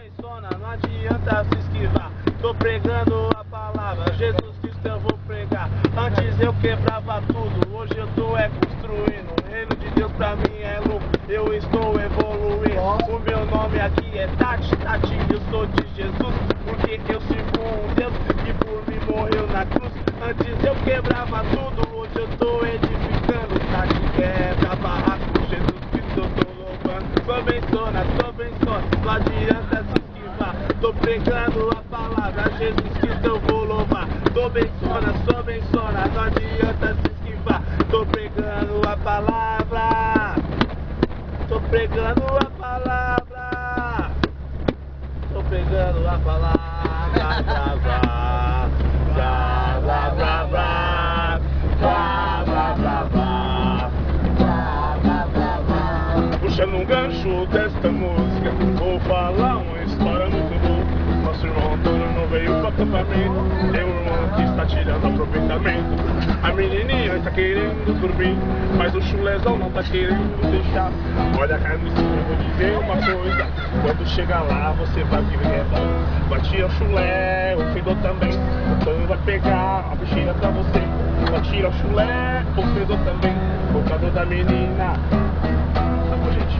Menciona, não adianta se esquivar. Tô pregando a palavra, Jesus Cristo eu vou pregar. Antes eu quebrava tudo, hoje eu tô construindo. O reino de Deus pra mim é lucro, eu estou evoluindo. O meu nome aqui é Tati, eu sou de Jesus, porque eu sirvo um Deus que por mim morreu na cruz. Antes eu quebrava tudo, hoje eu tô edificando. Tati quebra barraco, Jesus Cristo eu tô louvando. Sou benzona, não adianta se esquivar. Tô pregando a palavra, Jesus Cristo eu vou louvar. Sou benzona, não adianta se esquivar. Tô pregando a palavra, tô pregando a palavra, tô pregando a palavra, blá blá blá, blá blá blá blá, blá blá blá blá, blá blá blá. Puxando um gancho desta música, vou falar uma história muito boa. Nosso irmão Antônio não veio pro acampamento, tem um irmão que está tirando aproveitamento. A menininha está querendo dormir, mas o chulézão não tá querendo deixar. Olha cá no cima, eu vou dizer uma coisa, quando chegar lá você vai ver que é bom. Vai tirar o chulé, o fedor também, o Antônio vai pegar a bexiga pra você. Vai tirar o chulé, o fedor também, por causa da menina. Tá bom, gente?